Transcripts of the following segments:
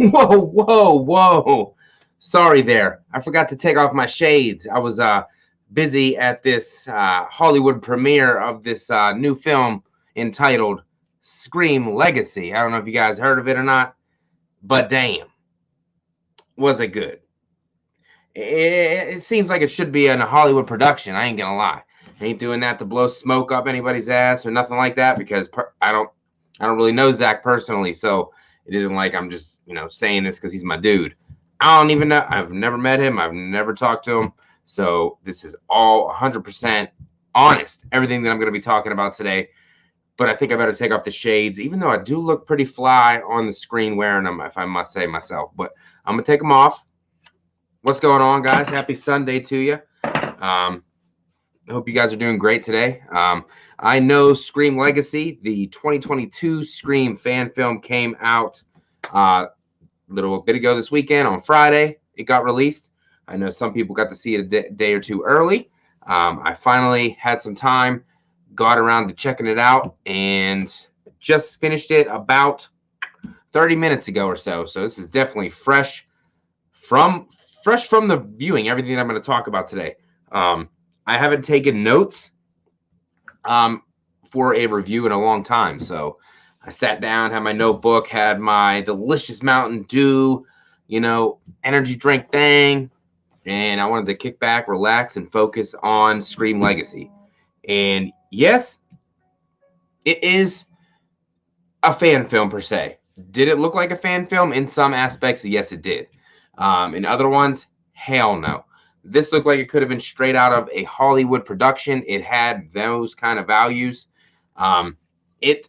Whoa, whoa, whoa. Sorry there. I forgot to take off my shades. I was busy at this Hollywood premiere of this new film entitled Scream Legacy. I don't know if you guys heard of it or not, but damn, was it good. It seems like it should be in a Hollywood production. I ain't gonna lie. I ain't doing that to blow smoke up anybody's ass or nothing like that because I don't really know Zach personally, so it isn't like I'm just saying this because he's my dude. I don't even know. I've never met him. I've never talked to him. So this is all 100% honest. Everything that I'm going to be talking about today. But I think I better take off the shades, even though I do look pretty fly on the screen wearing them, if I must say myself. But I'm going to take them off. What's going on, guys? Happy Sunday to you. I hope you guys are doing great today. I know Scream Legacy, the 2022 Scream fan film, came out a little bit ago this weekend on Friday. It got released. I know some people got to see it a day or two early. I finally had some time, got around to checking it out, and just finished it about 30 minutes ago or so. So this is definitely fresh from the viewing, everything I'm going to talk about today. I haven't taken notes for a review in a long time. So I sat down, had my notebook, had my delicious Mountain Dew, energy drink thing. And I wanted to kick back, relax, and focus on Scream Legacy. And yes, it is a fan film per se. Did it look like a fan film? In some aspects, yes, it did. In other ones, hell no. This looked like it could have been straight out of a Hollywood production. It had those kind of values. It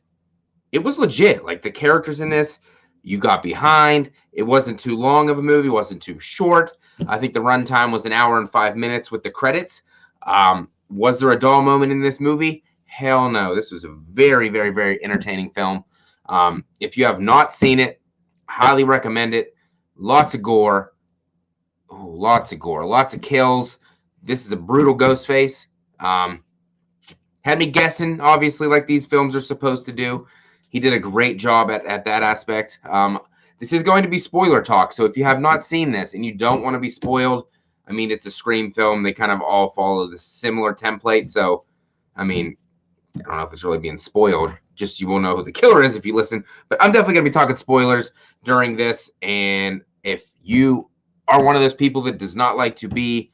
was legit. Like the characters in this, you got behind. It wasn't too long of a movie. Wasn't too short. I think the runtime was 1 hour and 5 minutes with the credits. Was there a dull moment in this movie? Hell no. This was a very, very, very entertaining film. If you have not seen it, highly recommend it. Lots of gore. Oh, lots of gore. Lots of kills. This is a brutal ghost face. Had me guessing, obviously, like these films are supposed to do. He did a great job at that aspect. This is going to be spoiler talk, so if you have not seen this and you don't want to be spoiled, I mean, it's a Scream film. They kind of all follow the similar template, so, I mean, I don't know if it's really being spoiled. Just you will know who the killer is if you listen. But I'm definitely going to be talking spoilers during this, and if you are one of those people that does not like to be,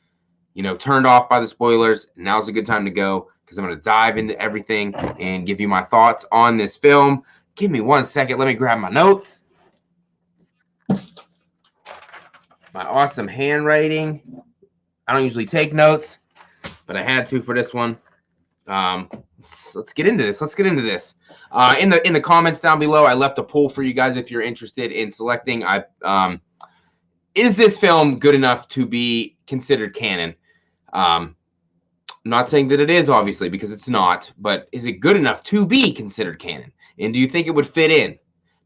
turned off by the spoilers, now's a good time to go because I'm going to dive into everything and give you my thoughts on this film. Give me 1 second. Let me grab my notes. My awesome handwriting. I don't usually take notes, but I had to for this one. Let's get into this. In the comments down below, I left a poll for you guys if you're interested in selecting. Is this film good enough to be considered canon? I'm not saying that it is, obviously, because it's not, but is it good enough to be considered canon? And do you think it would fit in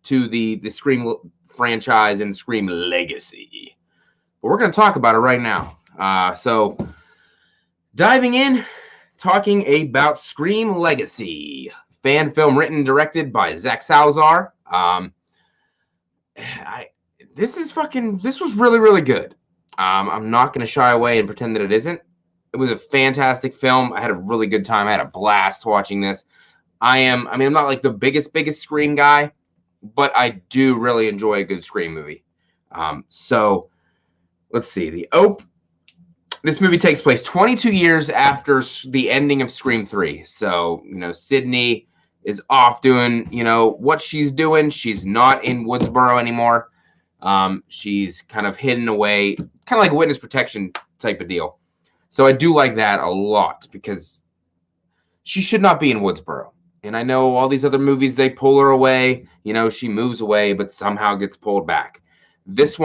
to the Scream franchise and Scream Legacy? But we're going to talk about it right now. So diving in, talking about Scream Legacy, fan film written and directed by Zach Salazar. This was really, really good. I'm not going to shy away and pretend that it isn't. It was a fantastic film. I had a really good time. I had a blast watching this. I'm not like the biggest Scream guy, but I do really enjoy a good Scream movie. So let's see. This movie takes place 22 years after the ending of Scream 3. So, Sydney is off doing, what she's doing. She's not in Woodsboro anymore. She's kind of hidden away, kind of like a witness protection type of deal. So I do like that a lot because she should not be in Woodsboro. And I know all these other movies, they pull her away. She moves away, but somehow gets pulled back. This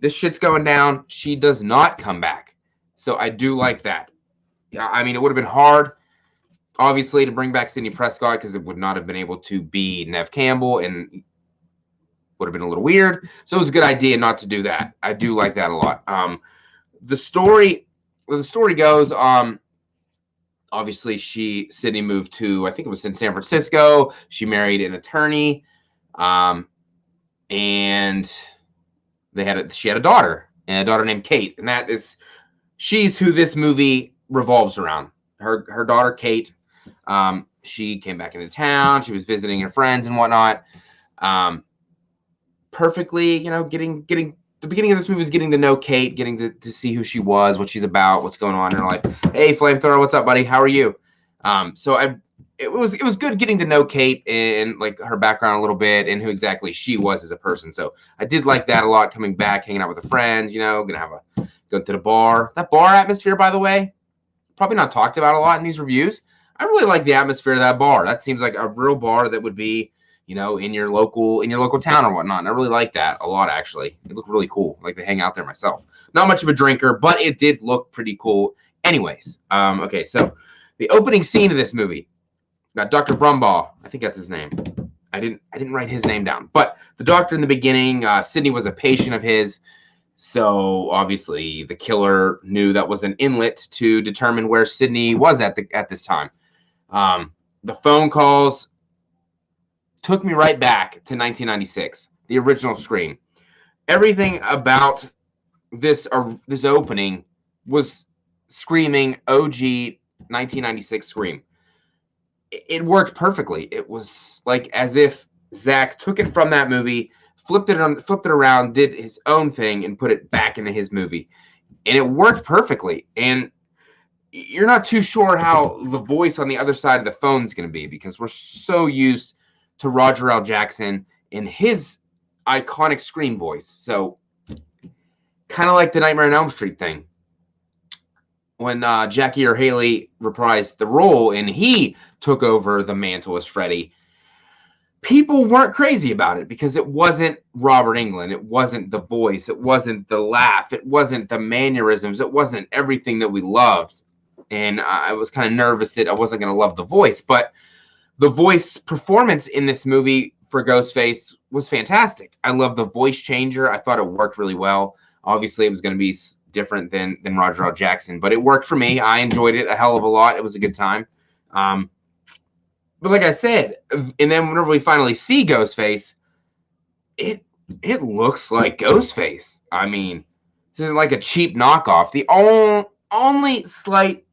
shit's going down. She does not come back. So I do like that. I mean, it would have been hard, obviously, to bring back Sidney Prescott because it would not have been able to be Neve Campbell and would have been a little weird. So it was a good idea not to do that. I do like that a lot. The story goes, obviously Sydney moved to, I think it was in San Francisco. She married an attorney. and she had a daughter, and a daughter named Kate, and she's who this movie revolves around. Her daughter Kate. She came back into town. She was visiting her friends and whatnot. Perfectly, getting the beginning of this movie is getting to know Kate, getting to see who she was, what she's about, what's going on in her life. Hey, Flamethrower, what's up, buddy? How are you? It was good getting to know Kate and like her background a little bit and who exactly she was as a person. So I did like that a lot. Coming back, hanging out with her friends, gonna go to the bar. That bar atmosphere, by the way, probably not talked about a lot in these reviews. I really like the atmosphere of that bar. That seems like a real bar that would be, in your local town or whatnot. And I really like that a lot, actually. It looked really cool. I like to hang out there myself. Not much of a drinker, but it did look pretty cool. Anyways, okay, so the opening scene of this movie got Dr. Brumbaugh. I think that's his name. I didn't write his name down, but the doctor in the beginning, Sydney was a patient of his. So obviously the killer knew that was an inlet to determine where Sydney was at this time. The phone calls took me right back to 1996, the original Scream. Everything about this opening was screaming OG 1996 Scream. It worked perfectly. It was like as if Zach took it from that movie, flipped it around, did his own thing, and put it back into his movie, and it worked perfectly. And you're not too sure how the voice on the other side of the phone is going to be because we're so used to Roger L. Jackson in his iconic Scream voice. So kind of like the Nightmare on Elm Street thing. When Jackie Earle Haley reprised the role and he took over the mantle as Freddy, people weren't crazy about it because it wasn't Robert Englund. It wasn't the voice. It wasn't the laugh. It wasn't the mannerisms. It wasn't everything that we loved. And I was kind of nervous that I wasn't going to love the voice. But the voice performance in this movie for Ghostface was fantastic. I love the voice changer. I thought it worked really well. Obviously, it was going to be different than Roger L. Jackson, but it worked for me. I enjoyed it a hell of a lot. It was a good time. But like I said, and then whenever we finally see Ghostface, it looks like Ghostface. I mean, this isn't like a cheap knockoff. The only slight,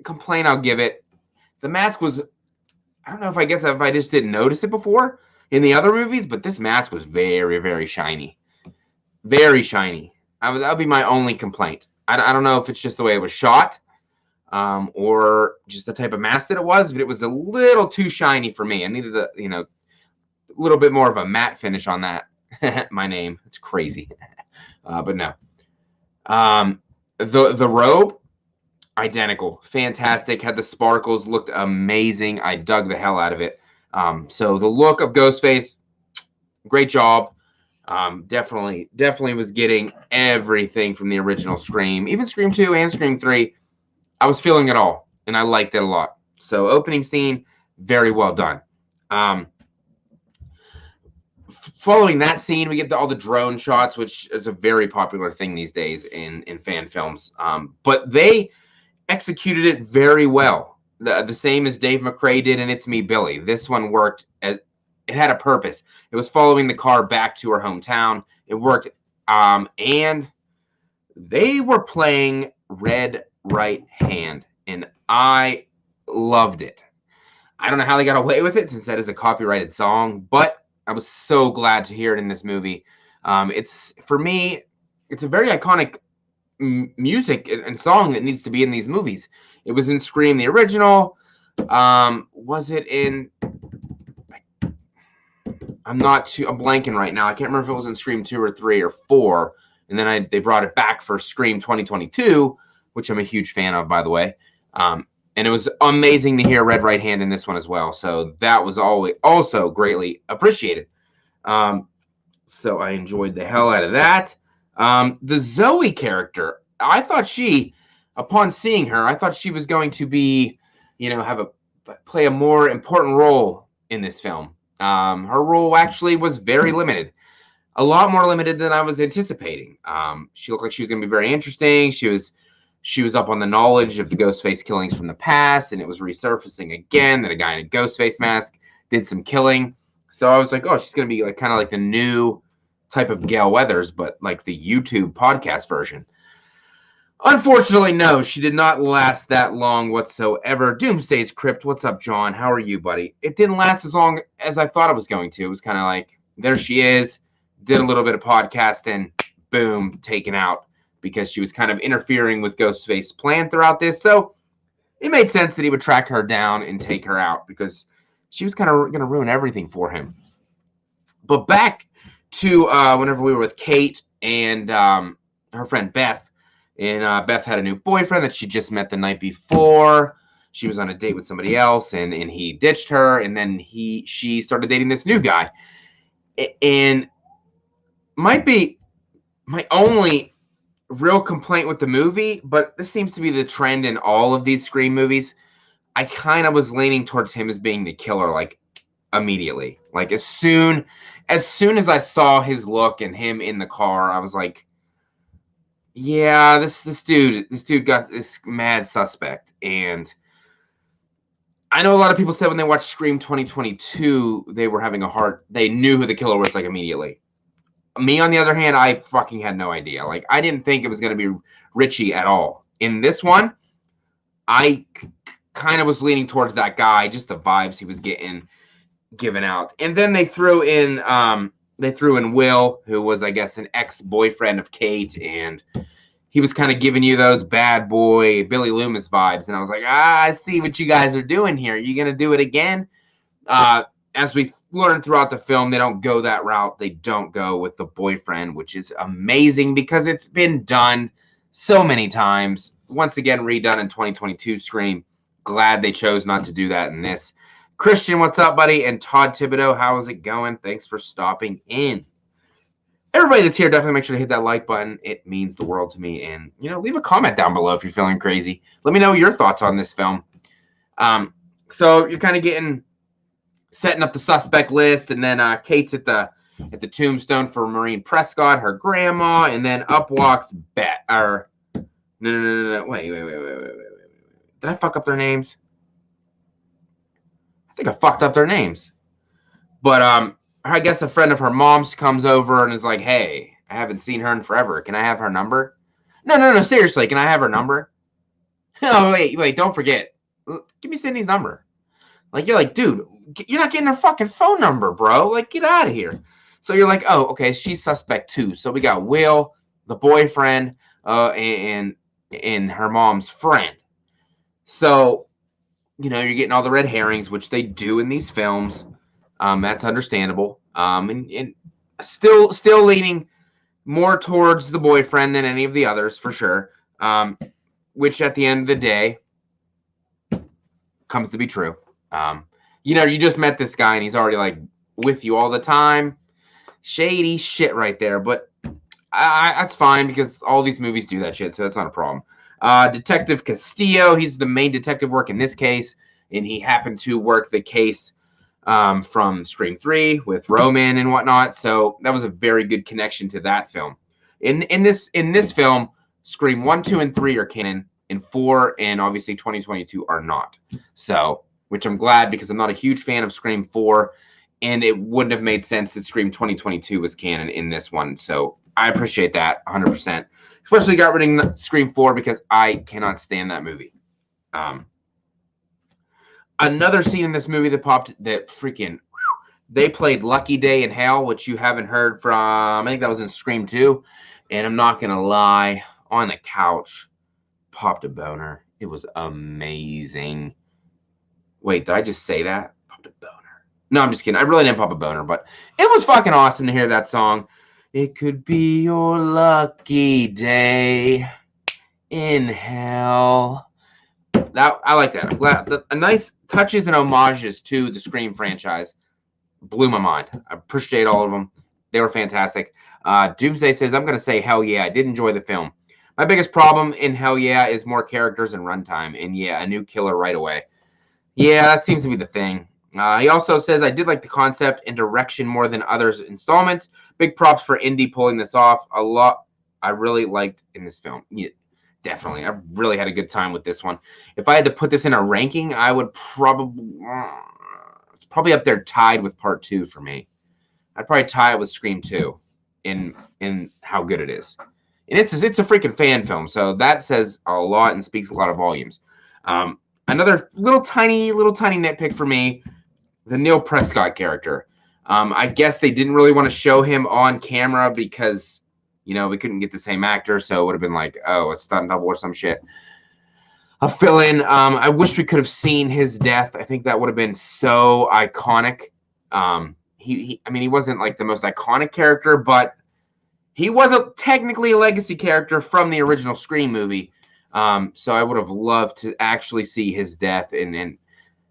complaint I'll give it, the mask was, I don't know if I just didn't notice it before in the other movies, but this mask was very, very shiny. Very shiny. That would be my only complaint. I don't know if it's just the way it was shot, or just the type of mask that it was, but it was a little too shiny for me. I needed a little bit more of a matte finish on that. My name, it's crazy. But no. The robe, identical, fantastic. Had the sparkles, looked amazing. I dug the hell out of it. So the look of Ghostface, great job. Definitely was getting everything from the original Scream, even Scream 2 and Scream 3. I was feeling it all, and I liked it a lot. So opening scene, very well done. Following that scene, we get to all the drone shots, which is a very popular thing these days in fan films. But they executed it very well. The same as Dave McRae did in It's Me, Billy. This one worked. It had a purpose. It was following the car back to her hometown. It worked. And they were playing Red Right Hand, and I loved it. I don't know how they got away with it since that is a copyrighted song, but I was so glad to hear it in this movie. For me, it's a very iconic music and song that needs to be in these movies. It was in Scream, the original. Was it in... I'm blanking right now. I can't remember if it was in Scream 2 or 3 or 4. And then they brought it back for Scream 2022, which I'm a huge fan of, by the way. And it was amazing to hear Red Right Hand in this one as well. So that was also greatly appreciated. So I enjoyed the hell out of that. The Zoe character, I thought upon seeing her, I thought she was going to be, play a more important role in this film. Her role actually was very limited. A lot more limited than I was anticipating. She looked like she was going to be very interesting. She was up on the knowledge of the Ghostface killings from the past, and it was resurfacing again that a guy in a Ghostface mask did some killing. So I was like, oh, she's going to be like kind of like the new type of Gail Weathers, but like the YouTube podcast version. Unfortunately, no, she did not last that long whatsoever. Doomsday's Crypt, what's up, John? How are you, buddy? It didn't last as long as I thought it was going to. It was kind of like, there she is, did a little bit of podcasting, boom, taken out, because she was kind of interfering with Ghostface's plan throughout this. So it made sense that he would track her down and take her out, because she was kind of going to ruin everything for him. But back to whenever we were with Kate and her friend Beth, and Beth had a new boyfriend that she just met the night before. She was on a date with somebody else, and he ditched her, and then she started dating this new guy. And might be my only real complaint with the movie, but this seems to be the trend in all of these Scream movies. I kind of was leaning towards him as being the killer, like immediately. Like as soon as I saw his look and him in the car, I was like, yeah, this dude got this mad suspect. And I know a lot of people said when they watched Scream 2022, they were having they knew who the killer was like immediately. Me, on the other hand, I fucking had no idea. Like, I didn't think it was going to be Richie at all. In this one, I kind of was leaning towards that guy, just the vibes he was getting given out. And then they threw in Will, who was, I guess, an ex-boyfriend of Kate, and he was kind of giving you those bad boy Billy Loomis vibes. And I was like, I see what you guys are doing here. Are you going to do it again? As we learned throughout the film, they don't go that route. They don't go with the boyfriend, which is amazing because it's been done so many times. Once again, redone in 2022 Scream. Glad they chose not to do that in this. Christian, what's up, buddy? And Todd Thibodeau, how is it going? Thanks for stopping in. Everybody that's here, definitely make sure to hit that like button. It means the world to me. And, leave a comment down below if you're feeling crazy. Let me know your thoughts on this film. So you're kind of setting up the suspect list, and then Kate's at the tombstone for Maureen Prescott, her grandma, and then up walks Bet. Or no. Wait. Did I fuck up their names? I think I fucked up their names. But I guess a friend of her mom's comes over and is like, "Hey, I haven't seen her in forever. Can I have her number?" No. Seriously, can I have her number? No, wait. Don't forget. Give me Sydney's number. Like, you're like, dude, you're not getting her fucking phone number, bro. Like, get out of here. So you're like, oh, okay, she's suspect too. So we got Will, the boyfriend, and her mom's friend. So, you're getting all the red herrings, which they do in these films. That's understandable. And still leaning more towards the boyfriend than any of the others, for sure. Which at the end of the day comes to be true. You just met this guy and he's already like with you all the time. Shady shit right there, but that's fine because all these movies do that shit, so that's not a problem. Detective Castillo, he's the main detective work in this case, and he happened to work the case from Scream 3 with Roman and whatnot, so that was a very good connection to that film. In this film, Scream 1, 2, and 3 are canon, and 4 and obviously 2022 are not. So, which I'm glad because I'm not a huge fan of Scream 4, and it wouldn't have made sense that Scream 2022 was canon in this one. So I appreciate that 100%. Especially got rid of Scream 4 because I cannot stand that movie. Another scene in this movie they played Lucky Day in Hell, which you haven't heard from. I think that was in Scream 2. And I'm not going to lie, on the couch, popped a boner. It was amazing. Wait, did I just say that? Popped a boner. No, I'm just kidding. I really didn't pop a boner, but it was fucking awesome to hear that song. It could be your lucky day in hell. I like that. I'm glad. A nice touches and homages to the Scream franchise blew my mind. I appreciate all of them. They were fantastic. Doomsday says, I'm going to say hell yeah. I did enjoy the film. My biggest problem in hell yeah is more characters and runtime. And yeah, a new killer right away. Yeah, that seems to be the thing. He also says, I did like the concept and direction more than others installments. Big props for Indy pulling this off. A lot I really liked in this film. Yeah, definitely. I really had a good time with this one. If I had to put this in a ranking, I would probably... It's probably up there tied with Part 2 for me. I'd probably tie it with Scream 2 in how good it is. And it's a freaking fan film, so that says a lot and speaks a lot of volumes. Another little tiny nitpick for me, the Neil Prescott character. I guess they didn't really want to show him on camera because, we couldn't get the same actor, so it would have been like, oh, a stunt double or some shit. A fill-in. I wish we could have seen his death. I think that would have been so iconic. He wasn't like the most iconic character, but he wasn't technically a legacy character from the original Scream movie. So I would have loved to actually see his death and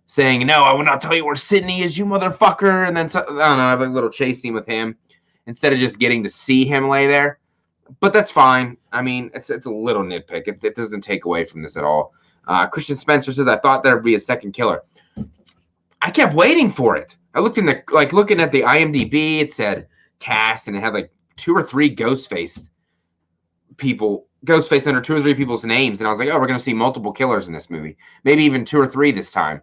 saying, no, I will not tell you where Sydney is, you motherfucker. And then, I don't know, have a little chase scene with him instead of just getting to see him lay there. But that's fine. I mean, it's a little nitpick. It doesn't take away from this at all. Christian Spencer says, I thought there would be a second killer. I kept waiting for it. I looked looking at the IMDb, it said cast, and it had like 2 or 3 Ghostface under 2 or 3 people's names. And I was like, oh, we're going to see multiple killers in this movie. Maybe even 2 or 3 this time.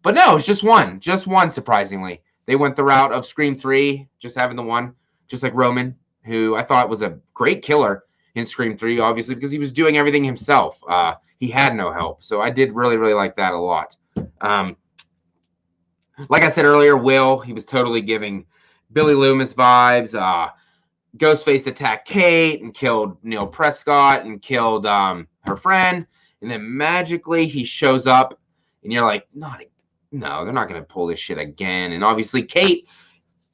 But no, it's just one. Just one, surprisingly. They went the route of Scream 3, just having the one, just like Roman, who I thought was a great killer in Scream 3, obviously, because he was doing everything himself. He had no help. So I did really, really like that a lot. Like I said earlier, Will, he was totally giving Billy Loomis vibes. Ghostface attacked Kate and killed Neil Prescott and killed her friend. And then magically he shows up and you're like, no, they're not going to pull this shit again. And obviously Kate,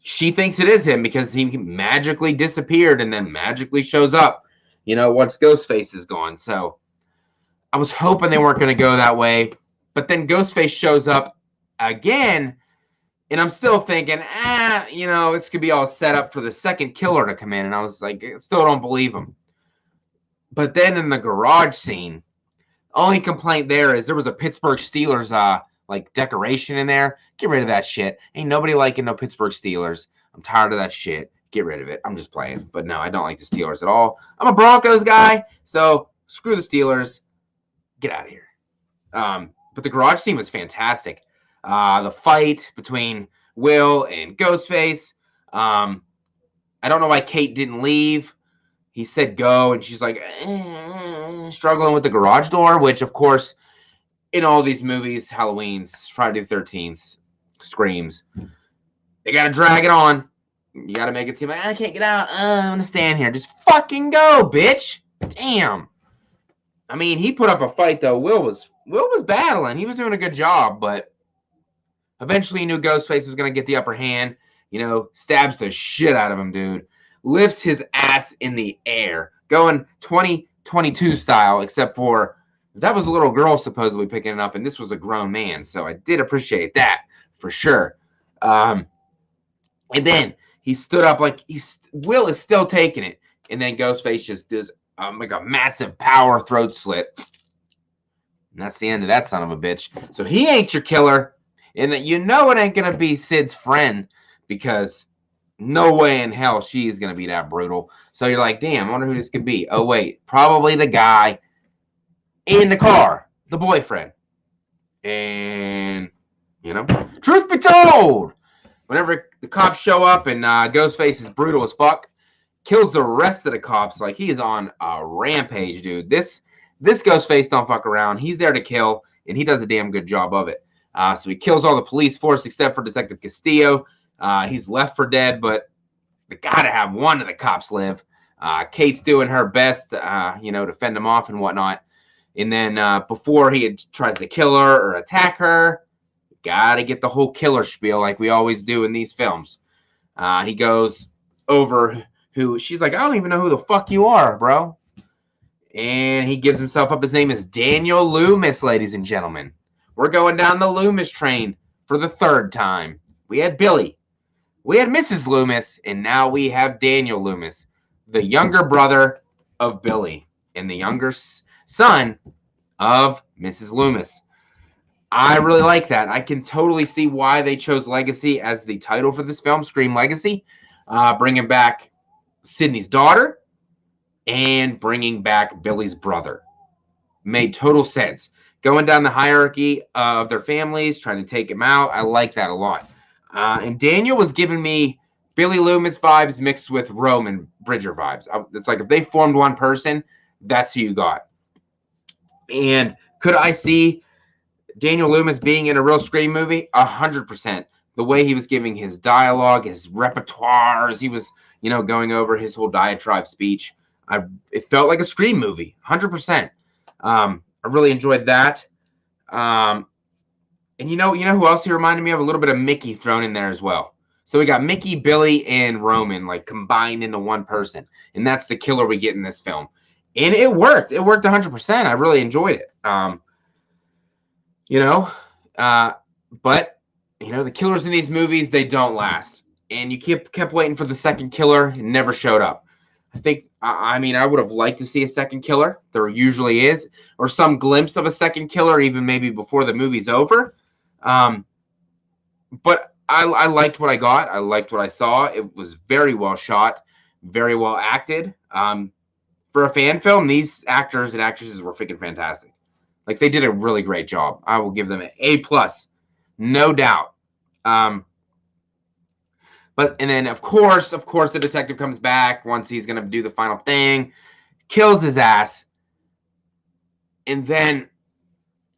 she thinks it is him because he magically disappeared and then magically shows up, once Ghostface is gone. So I was hoping they weren't going to go that way. But then Ghostface shows up again. And I'm still thinking, this could be all set up for the second killer to come in. And I was like, I still don't believe him. But then in the garage scene, only complaint there is there was a Pittsburgh Steelers decoration in there. Get rid of that shit. Ain't nobody liking no Pittsburgh Steelers. I'm tired of that shit. Get rid of it. I'm just playing. But no, I don't like the Steelers at all. I'm a Broncos guy, so screw the Steelers. Get out of here. But the garage scene was fantastic. The fight between Will and Ghostface. I don't know why Kate didn't leave. He said go, and she's like struggling with the garage door, which, of course, in all these movies, Halloween's, Friday the 13th, Screams, they got to drag it on. You got to make it seem like, I can't get out. I'm going to stand here. Just fucking go, bitch. Damn. I mean, he put up a fight, though. Will was battling. He was doing a good job, but eventually he knew Ghostface was going to get the upper hand. Stabs the shit out of him, dude. Lifts his ass in the air. Going 2022 style, except for that was a little girl supposedly picking it up, and this was a grown man. So I did appreciate that, for sure. And then he stood up Will is still taking it. And then Ghostface just does like a massive power throat slit. And that's the end of that son of a bitch. So he ain't your killer. And it ain't going to be Sid's friend because no way in hell she's going to be that brutal. So you're like, damn, I wonder who this could be. Oh, wait, probably the guy in the car, the boyfriend. And, truth be told, whenever the cops show up and Ghostface is brutal as fuck, kills the rest of the cops. Like, he is on a rampage, dude. This Ghostface don't fuck around. He's there to kill, and he does a damn good job of it. So he kills all the police force except for Detective Castillo. He's left for dead, but they got to have one of the cops live. Kate's doing her best, to fend him off and whatnot. And then before he tries to kill her or attack her, got to get the whole killer spiel like we always do in these films. He goes over she's like, I don't even know who the fuck you are, bro. And he gives himself up. His name is Daniel Loomis, ladies and gentlemen. We're going down the Loomis train for the 3rd time. We had Billy. We had Mrs. Loomis. And now we have Daniel Loomis, the younger brother of Billy and the younger son of Mrs. Loomis. I really like that. I can totally see why they chose Legacy as the title for this film, Scream Legacy. Bringing back Sydney's daughter and bringing back Billy's brother. Made total sense. Going down the hierarchy of their families, trying to take him out. I like that a lot. And Daniel was giving me Billy Loomis vibes mixed with Roman Bridger vibes. It's like if they formed one person, that's who you got. And could I see Daniel Loomis being in a real Scream movie? 100%. The way he was giving his dialogue, his repertoire, as he was, going over his whole diatribe speech. It felt like a Scream movie, 100%. I really enjoyed that. And you know who else he reminded me of? A little bit of Mickey thrown in there as well. So we got Mickey, Billy, and Roman like combined into one person, and that's the killer we get in this film. And it worked. It worked 100%. I really enjoyed it. But the killers in these movies, they don't last, and you kept waiting for the second killer. It never showed up. I would have liked to see a second killer. There usually is, or some glimpse of a second killer, even maybe before the movie's over. But I liked what I got. I liked what I saw. It was very well shot, very well acted. For a fan film, these actors and actresses were freaking fantastic. Like, they did a really great job. I will give them an A+, no doubt. And then of course, the detective comes back once he's gonna do the final thing, kills his ass, and then,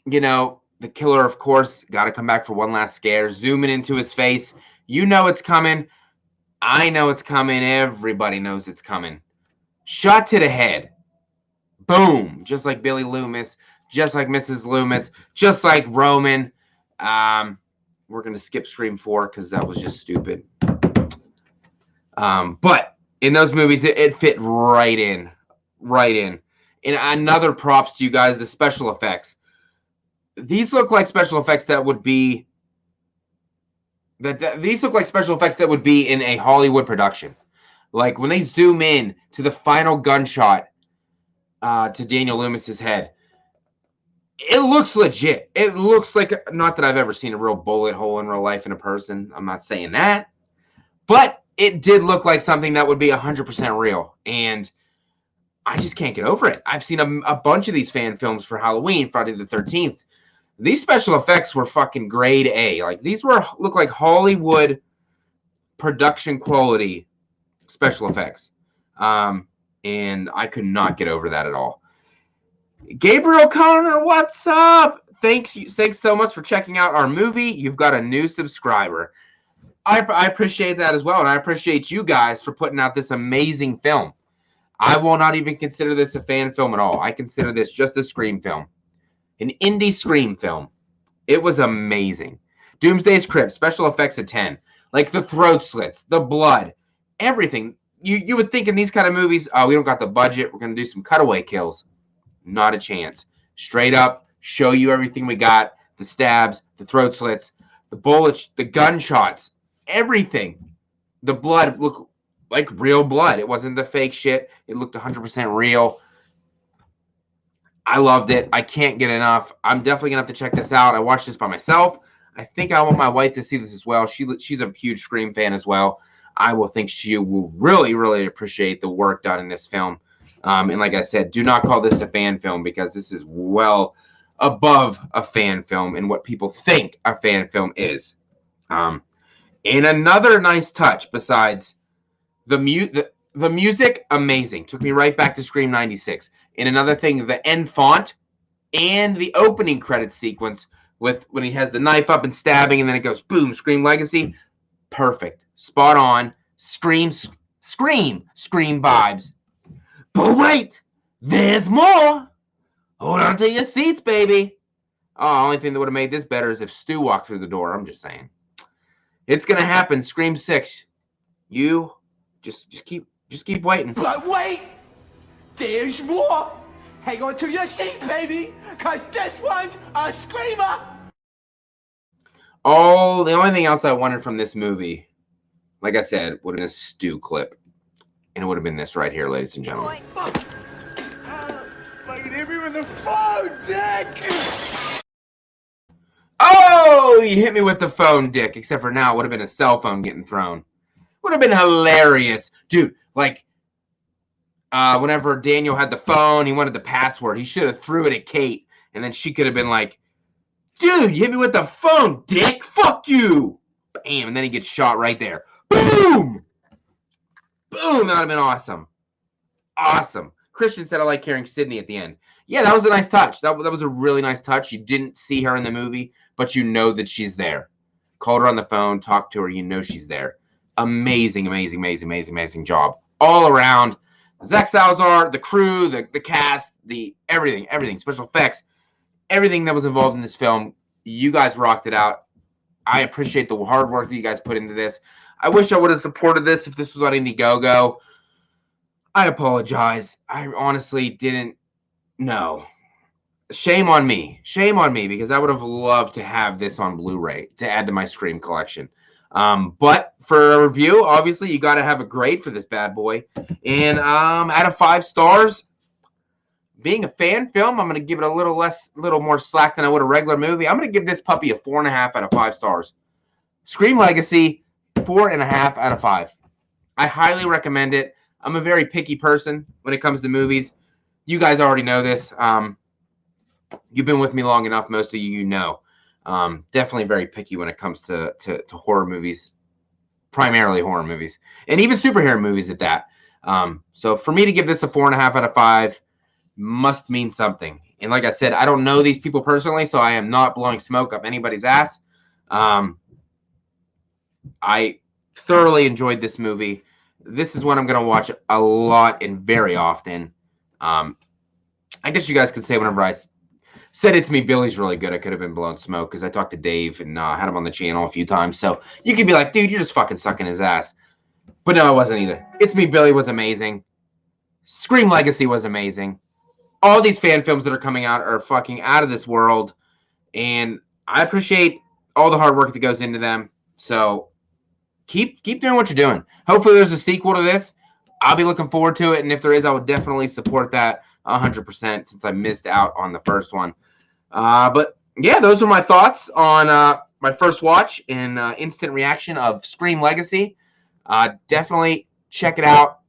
the killer, of course, got to come back for one last scare, zooming into his face. You know it's coming. I know it's coming. Everybody knows it's coming. Shot to the head. Boom. Just like Billy Loomis, just like Mrs. Loomis, just like Roman. We're going to skip Scream 4 because that was just stupid. But in those movies, it fit right in. Right in. And another props to you guys, the special effects. These look like special effects that would be these look like special effects that would be in a Hollywood production. Like when they zoom in to the final gunshot to Daniel Loomis's head, it looks legit. It looks like, not that I've ever seen a real bullet hole in real life in a person. I'm not saying that. But it did look like something that would be 100% real. And I just can't get over it. I've seen a bunch of these fan films for Halloween, Friday the 13th. These special effects were fucking grade A. Like, these look like Hollywood production quality special effects. And I could not get over that at all. Gabriel Connor, what's up? Thanks so much for checking out our movie. You've got a new subscriber. I appreciate that as well, and I appreciate you guys for putting out this amazing film. I will not even consider this a fan film at all. I consider this just a Scream film. An indie Scream film. It was amazing. Doomsday's Crypt, special effects at 10. Like the throat slits, the blood, everything. You would think in these kind of movies, oh, we don't got the budget. We're going to do some cutaway kills. Not a chance. Straight up, show you everything we got. The stabs, the throat slits, the bullets, the gunshots, everything. The blood looked like real blood. It wasn't the fake shit. It looked 100% real. I loved it. I can't get enough. I'm definitely going to have to check this out. I watched this by myself. I think I want my wife to see this as well. She's a huge Scream fan as well. I will think she will really, really appreciate the work done in this film. And like I said, do not call this a fan film because this is well above a fan film and what people think a fan film is. And another nice touch besides the music, amazing. Took me right back to Scream 96. And another thing, the end font and the opening credit sequence with when he has the knife up and stabbing and then it goes boom, Scream Legacy. Perfect. Spot on. Scream vibes. But wait, there's more. Hold on to your seats, baby. Oh, only thing that would have made this better is if Stu walked through the door. I'm just saying. It's gonna happen. Scream 6. You just keep waiting. But wait, there's more. Hang on to your seat, baby, because this one's a screamer. Oh, the only thing else I wanted from this movie, like I said, would have been a Stu clip. And it would have been this right here, ladies and gentlemen. Fucking hit me with the phone, Dick! Oh, you hit me with the phone, Dick. Except for now, it would have been a cell phone getting thrown. Would have been hilarious. Dude, like, whenever Daniel had the phone, he wanted the password. He should have threw it at Kate. And then she could have been like, dude, you hit me with the phone, Dick. Fuck you. bam, and then he gets shot right there. Boom! Boom! That would have been awesome. Awesome. Christian said, I like hearing Sydney at the end. Yeah, that was a nice touch. That was a really nice touch. You didn't see her in the movie, but you know that she's there. Called her on the phone, talked to her, you know she's there. Amazing, amazing, amazing, amazing, amazing job. All around. Zach Salazar, the crew, the cast, the everything, special effects, everything that was involved in this film. You guys rocked it out. I appreciate the hard work that you guys put into this. I wish I would have supported this if this was on Indiegogo. I apologize. I honestly didn't know. Shame on me. Shame on me, because I would have loved to have this on Blu-ray to add to my Scream collection. But for a review, obviously, you got to have a grade for this bad boy. And out of 5 stars, being a fan film, I'm going to give it a little more slack than I would a regular movie. I'm going to give this puppy a 4.5 out of 5 stars. Scream Legacy, 4.5 out of 5. I highly recommend it. I'm a very picky person when it comes to movies. You guys already know this. You've been with me long enough. Most of you know. Definitely very picky when it comes to horror movies, primarily horror movies, and even superhero movies at that. So for me to give this a 4.5 out of 5 must mean something. And like I said, I don't know these people personally, so I am not blowing smoke up anybody's ass. I thoroughly enjoyed this movie. This is one I'm going to watch a lot and very often. I guess you guys could say whenever I said It's Me, Billy's really good, I could have been blowing smoke because I talked to Dave and had him on the channel a few times. So you could be like, dude, you're just fucking sucking his ass. But no, I wasn't either. It's Me, Billy was amazing. Scream Legacy was amazing. All these fan films that are coming out are fucking out of this world. And I appreciate all the hard work that goes into them. So keep doing what you're doing. Hopefully there's a sequel to this. I'll be looking forward to it. And if there is, I would definitely support that 100% since I missed out on the first one. But yeah, those are my thoughts on my first watch and instant reaction of Scream Legacy. Definitely check it out.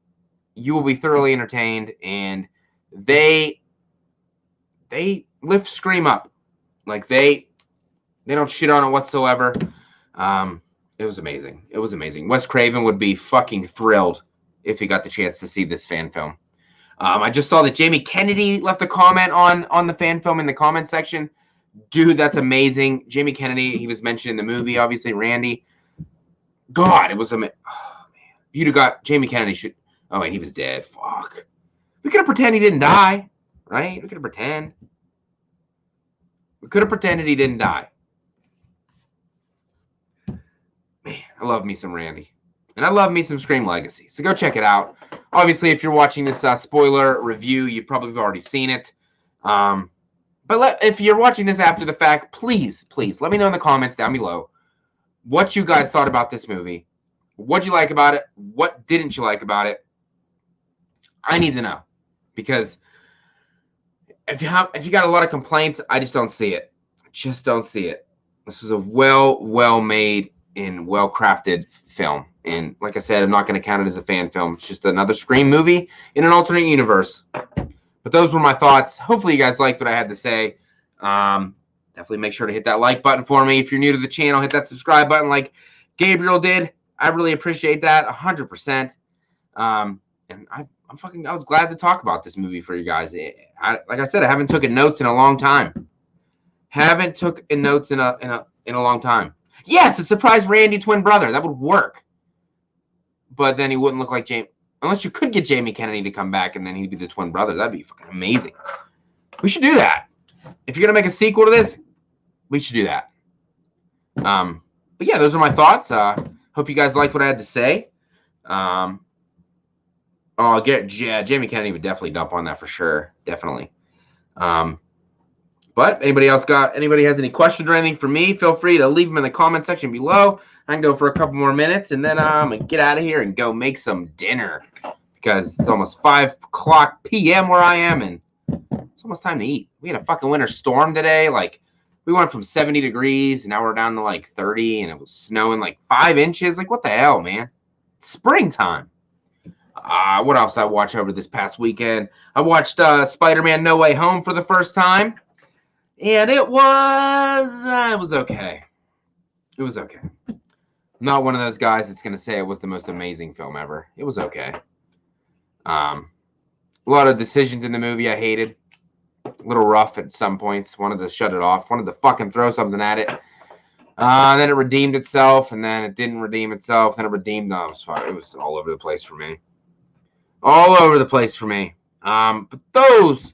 You will be thoroughly entertained, and they lift Scream up. Like they don't shit on it whatsoever. It was amazing. It was amazing. Wes Craven would be fucking thrilled if he got the chance to see this fan film. I just saw that Jamie Kennedy left a comment on the fan film in the comment section. Dude, that's amazing. Jamie Kennedy, he was mentioned in the movie, obviously. Randy. God, it was amazing. Oh, man. If you'd have got Jamie Kennedy, oh, wait, he was dead. Fuck. We could have pretended he didn't die, right? We could have pretended. We could have pretended he didn't die. Man, I love me some Randy. And I love me some Scream Legacy. So go check it out. Obviously, if you're watching this spoiler review, you probably have already seen it. But if you're watching this after the fact, please let me know in the comments down below what you guys thought about this movie. What'd you like about it? What didn't you like about it? I need to know. Because if you got a lot of complaints, I just don't see it. I just don't see it. This was a well-made and well-crafted film. And like I said, I'm not going to count it as a fan film. It's just another Scream movie in an alternate universe. But those were my thoughts. Hopefully you guys liked what I had to say. Definitely make sure to hit that like button for me. If you're new to the channel, hit that subscribe button like Gabriel did. I really appreciate that 100%. And I was glad to talk about this movie for you guys. Like I said, I haven't taken notes in a long time. Haven't took notes in a long time. Yes, a surprise Randy twin brother. That would work. But then he wouldn't look like Jamie. Unless you could get Jamie Kennedy to come back and then he'd be the twin brother. That'd be fucking amazing. We should do that. If you're going to make a sequel to this, we should do that. But yeah, those are my thoughts. Hope you guys liked what I had to say. Jamie Kennedy would definitely dump on that for sure. Definitely. But anybody has any questions or anything for me, feel free to leave them in the comment section below. I can go for a couple more minutes, and then I'm going to get out of here and go make some dinner because it's almost 5 o'clock p.m. where I am, and it's almost time to eat. We had a fucking winter storm today. Like, we went from 70 degrees, and now we're down to, like, 30, and it was snowing, like, 5 inches. Like, what the hell, man? It's springtime. What else I watched over this past weekend? I watched Spider-Man No Way Home for the first time. And it was okay. It was okay. not one of those guys that's going to say it was the most amazing film ever. It was okay. A lot of decisions in the movie I hated. A little rough at some points. Wanted to shut it off. Wanted to fucking throw something at it. Then it redeemed itself, and then it didn't redeem itself. Then it redeemed. No, it was all over the place for me. All over the place for me. But those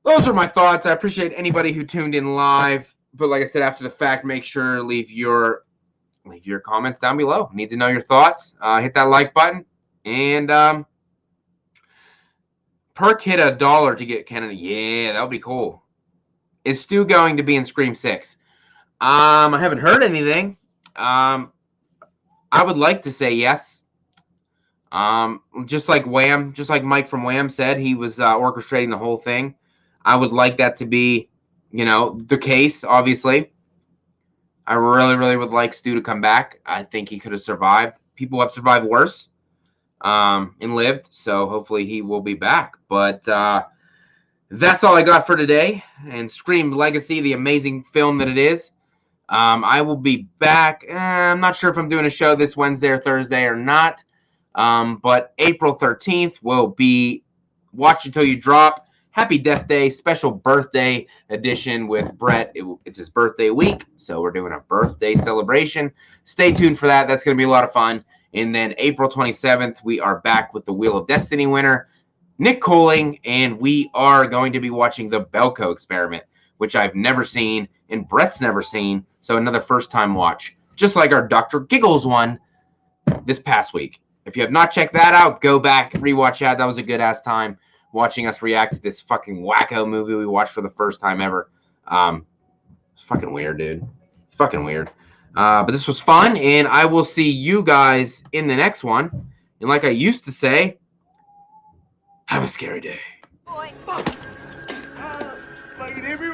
are my thoughts. I appreciate anybody who tuned in live. But like I said, after the fact, make sure to leave your comments down below. Need to know your thoughts. Hit that like button. And Perk hit $1 to get Kennedy. Yeah, that would be cool. Is Stu going to be in Scream 6? I haven't heard anything. I would like to say yes. Just like Wham, just like Mike from Wham said, he was orchestrating the whole thing. I would like that to be, the case, obviously. I really, really would like Stu to come back. I think he could have survived. People have survived worse and lived, so hopefully he will be back. But that's all I got for today. And Scream Legacy, the amazing film that it is. I will be back. I'm not sure if I'm doing a show this Wednesday or Thursday or not. But April 13th will be Watch Until You Drop. Happy Death Day, special birthday edition with Brett. It's his birthday week, so we're doing a birthday celebration. Stay tuned for that. That's going to be a lot of fun. And then April 27th, we are back with the Wheel of Destiny winner, Nick Coling, and we are going to be watching the Belko Experiment, which I've never seen and Brett's never seen, so another first-time watch, just like our Dr. Giggles one this past week. If you have not checked that out, go back, rewatch that. That was a good-ass time watching us react to this fucking wacko movie we watched for the first time ever. It's fucking weird, dude. Fucking weird. But this was fun, and I will see you guys in the next one. And like I used to say, have a scary day. Boy. Fuck. Fucking every